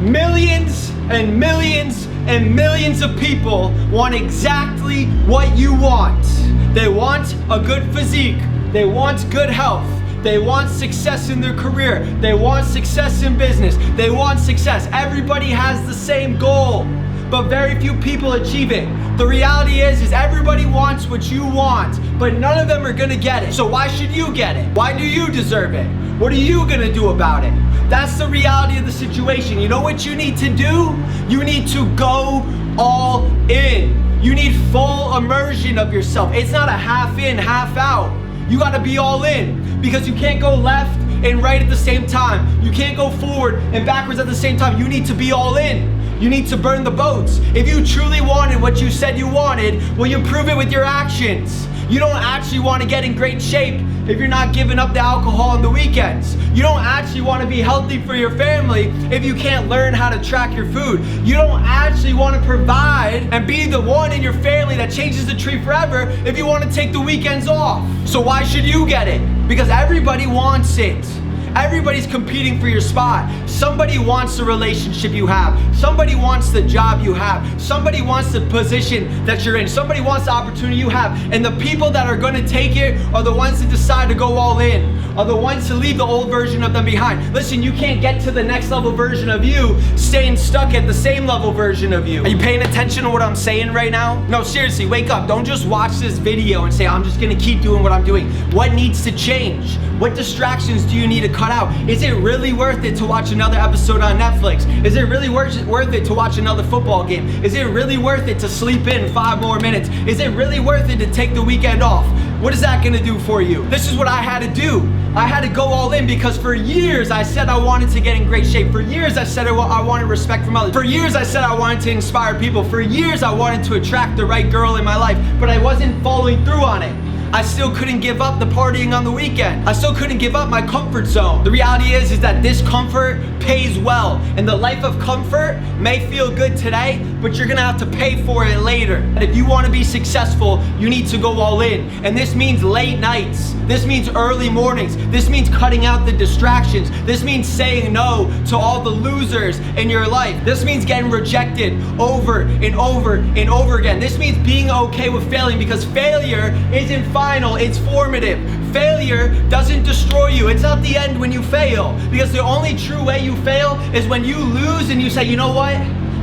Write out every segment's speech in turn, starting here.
Millions and millions and millions of people want exactly what you want. They want a good physique. They want good health. They want success in their career. They want success in business. They want success. Everybody has the same goal, but very few people achieve it. The reality is everybody wants what you want, but none of them are gonna get it. So why should you get it? Why do you deserve it? What are you gonna do about it? That's the reality of the situation. You know what you need to do? You need to go all in. You need full immersion of yourself. It's not a half in, half out. You gotta be all in, because you can't go left and right at the same time. You can't go forward and backwards at the same time. You need to be all in. You need to burn the boats. If you truly wanted what you said you wanted, well, you prove it with your actions. You don't actually want to get in great shape if you're not giving up the alcohol on the weekends. You don't actually want to be healthy for your family if you can't learn how to track your food. You don't actually want to provide and be the one in your family that changes the tree forever if you want to take the weekends off. So why should you get it? Because everybody wants it. Everybody's competing for your spot. Somebody wants the relationship you have. Somebody wants the job you have. Somebody wants the position that you're in. Somebody wants the opportunity you have. And the people that are gonna take it are the ones that decide to go all in, are the ones to leave the old version of them behind. Listen, you can't get to the next level version of you staying stuck at the same level version of you. Are you paying attention to what I'm saying right now? No, seriously, wake up. Don't just watch this video and say, I'm just gonna keep doing what I'm doing. What needs to change? What distractions do you need to cut out? Is it really worth it to watch another episode on Netflix? Is it really worth it to watch another football game? Is it really worth it to sleep in 5 more minutes? Is it really worth it to take the weekend off? What is that gonna do for you? This is what I had to do. I had to go all in because for years I said I wanted to get in great shape. For years I said I wanted respect from others. For years I said I wanted to inspire people. For years I wanted to attract the right girl in my life, but I wasn't following through on it. I still couldn't give up the partying on the weekend. I still couldn't give up my comfort zone. The reality is that this comfort pays well, and the life of comfort may feel good today, but you're gonna have to pay for it later. And if you wanna be successful, you need to go all in. And this means late nights. This means early mornings. This means cutting out the distractions. This means saying no to all the losers in your life. This means getting rejected over and over and over again. This means being okay with failing, because failure isn't final, it's formative. Failure doesn't destroy you. It's not the end when you fail, because the only true way you fail is when you lose and you say, you know what?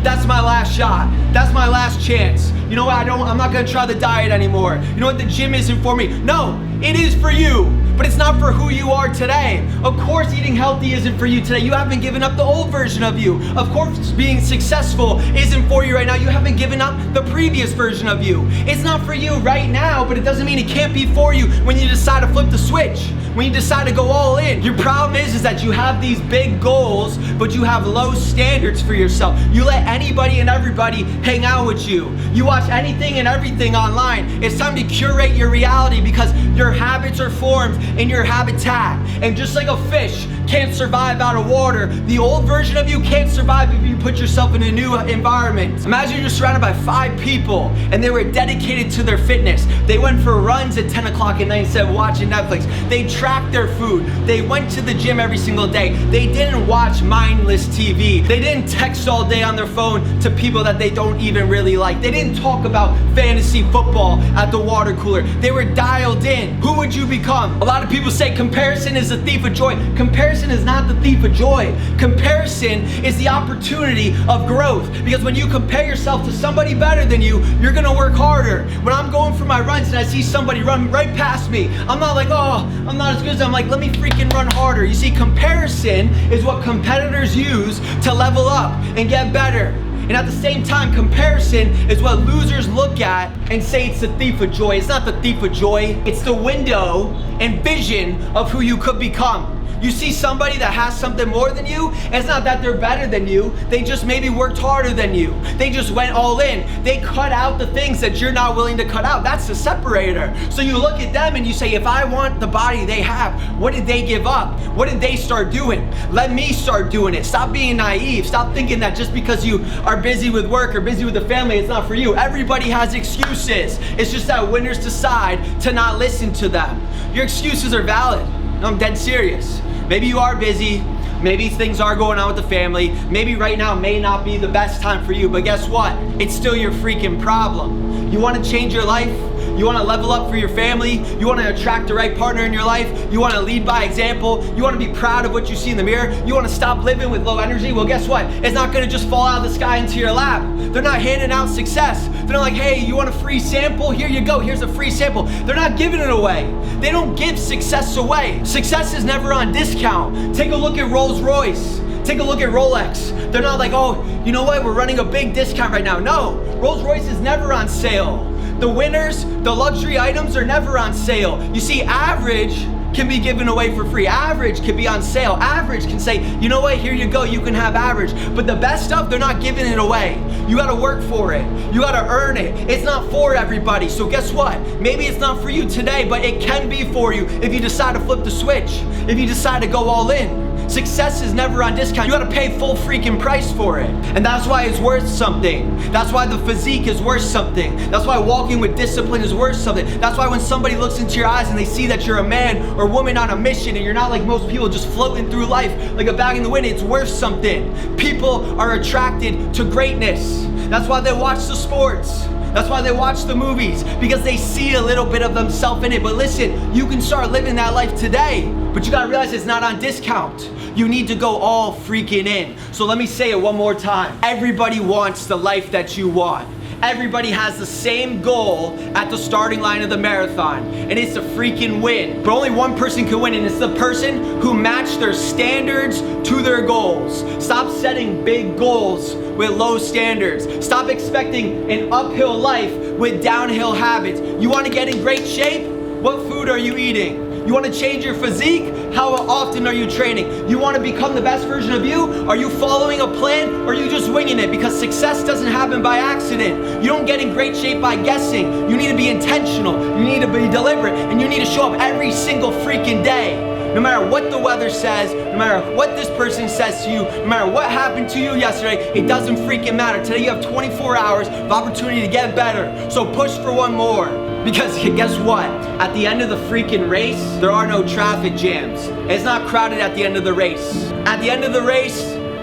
That's my last shot. That's my last chance. You know what? I'm not gonna try the diet anymore. You know what? The gym isn't for me. No, it is for you, but it's not for who you are today. Of course, eating healthy isn't for you today. You haven't given up the old version of you. Of course, being successful isn't for you right now. You haven't given up the previous version of you. It's not for you right now, but it doesn't mean it can't be for you when you decide to flip the switch, when you decide to go all in. Your problem is that you have these big goals, but you have low standards for yourself. You let anybody and everybody hang out with you. You watch anything and everything online. It's time to curate your reality, because your habits are formed in your habitat. And just like a fish can't survive out of water, the old version of you can't survive if you put yourself in a new environment. Imagine you're surrounded by 5 people and they were dedicated to their fitness. They went for runs at 10 o'clock at night instead of watching Netflix. They tracked their food. They went to the gym every single day. They didn't watch mindless TV. They didn't text all day on their phone to people that they don't even really like. They didn't talk about fantasy football at the water cooler. They were dialed in. Who would you become? A lot of people say comparison is the thief of joy. Comparison is not the thief of joy. Comparison is the opportunity of growth, because when you compare yourself to somebody better than you, you're gonna work harder. When I'm going for my runs and I see somebody run right past me, I'm not like, oh, I'm not as good as them. I'm like, let me freaking run harder. You see, comparison is what competitors use to level up and get better. And at the same time, comparison is what losers look at and say it's the thief of joy. It's not the thief of joy. It's the window and vision of who you could become. You see somebody that has something more than you, and it's not that they're better than you, they just maybe worked harder than you. They just went all in. They cut out the things that you're not willing to cut out. That's the separator. So you look at them and you say, if I want the body they have, what did they give up? What did they start doing? Let me start doing it. Stop being naive. Stop thinking that just because you are busy with work or busy with the family, it's not for you. Everybody has excuses. It's just that winners decide to not listen to them. Your excuses are valid. No, I'm dead serious. Maybe you are busy, Maybe things are going on with the family. Maybe right now may not be the best time for you, but guess what? It's still your freaking problem. You want to change your life? You want to level up for your family? You want to attract the right partner in your life? You want to lead by example? You want to be proud of what you see in the mirror? You want to stop living with low energy? Well, guess what? It's not going to just fall out of the sky into your lap. They're not handing out success. They're not like, hey, you want a free sample? Here you go, here's a free sample. They're not giving it away. They don't give success away. Success is never on discount. Take a look at Rolls Royce. Take a look at Rolex. They're not like, oh, you know what? We're running a big discount right now. No, Rolls Royce is never on sale. The winners, the luxury items are never on sale. You see, average can be given away for free. Average can be on sale. Average can say, you know what, here you go, you can have average. But the best stuff, they're not giving it away. You gotta work for it. You gotta earn it. It's not for everybody. So guess what? Maybe it's not for you today, but it can be for you if you decide to flip the switch, if you decide to go all in. Success is never on discount. You gotta pay full freaking price for it. And that's why it's worth something. That's why the physique is worth something. That's why walking with discipline is worth something. That's why when somebody looks into your eyes and they see that you're a man or woman on a mission and you're not like most people just floating through life like a bag in the wind, it's worth something. People are attracted to greatness. That's why they watch the sports. That's why they watch the movies, because they see a little bit of themselves in it. But listen, you can start living that life today, but you gotta realize it's not on discount. You need to go all freaking in. So let me say it one more time. Everybody wants the life that you want. Everybody has the same goal at the starting line of the marathon, and it's to freaking win. But only one person can win, and it's the person who matched their standards to their goals. Stop setting big goals with low standards. Stop expecting an uphill life with downhill habits. You want to get in great shape? What food are you eating? You want to change your physique? How often are you training? You want to become the best version of you? Are you following a plan, or are you just winging it? Because success doesn't happen by accident. You don't get in great shape by guessing. You need to be intentional. You need to be deliberate, and you need to show up every single freaking day. No matter what the weather says, no matter what this person says to you, no matter what happened to you yesterday, it doesn't freaking matter. Today you have 24 hours of opportunity to get better. So push for one more. Because guess what? At the end of the freaking race, there are no traffic jams. It's not crowded at the end of the race. At the end of the race,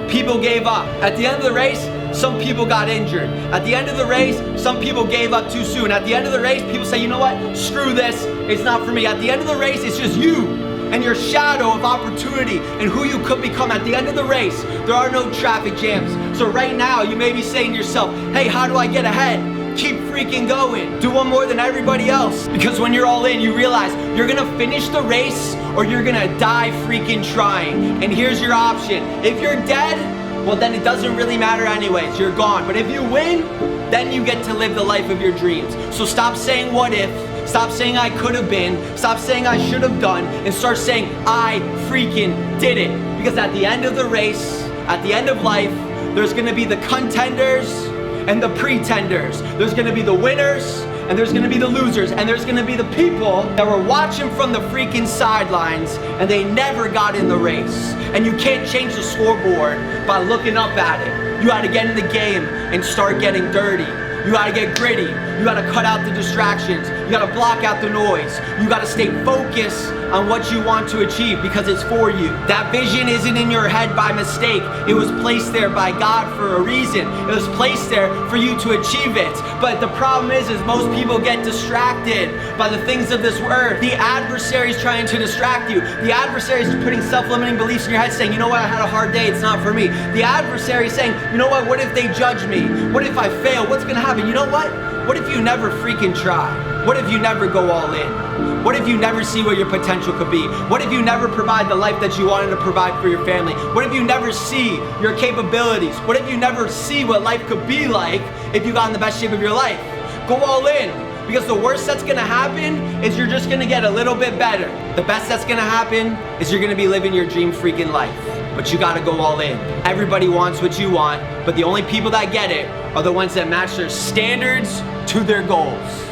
people gave up. At the end of the race, some people got injured. At the end of the race, some people gave up too soon. At the end of the race, people say, you know what? Screw this, it's not for me. At the end of the race, it's just you and your shadow of opportunity and who you could become. At the end of the race, there are no traffic jams. So right now, you may be saying to yourself, hey, how do I get ahead? Keep freaking going. Do one more than everybody else. Because when you're all in, you realize you're gonna finish the race or you're gonna die freaking trying. And here's your option. If you're dead, well then it doesn't really matter anyways. You're gone. But if you win, then you get to live the life of your dreams. So stop saying what if. Stop saying I could have been. Stop saying I should have done. And start saying I freaking did it. Because at the end of the race, at the end of life, there's gonna be the contenders and the pretenders. There's gonna be the winners and there's gonna be the losers, and there's gonna be the people that were watching from the freaking sidelines and they never got in the race. And you can't change the scoreboard by looking up at it. You gotta get in the game and start getting dirty. You gotta get gritty. You gotta cut out the distractions. You gotta block out the noise. You gotta stay focused on what you want to achieve because it's for you. That vision isn't in your head by mistake. It was placed there by God for a reason. It was placed there for you to achieve it. But the problem is most people get distracted by the things of this earth. The adversary is trying to distract you. The adversary is putting self-limiting beliefs in your head saying, you know what, I had a hard day, it's not for me. The adversary is saying, you know what if they judge me? What if I fail? What's gonna happen? You know what? What if you never freaking try? What if you never go all in? What if you never see what your potential could be? What if you never provide the life that you wanted to provide for your family? What if you never see your capabilities? What if you never see what life could be like if you got in the best shape of your life? Go all in. Because the worst that's gonna happen is you're just gonna get a little bit better. The best that's gonna happen is you're gonna be living your dream freaking life. But you gotta go all in. Everybody wants what you want, but the only people that get it are the ones that match their standards to their goals.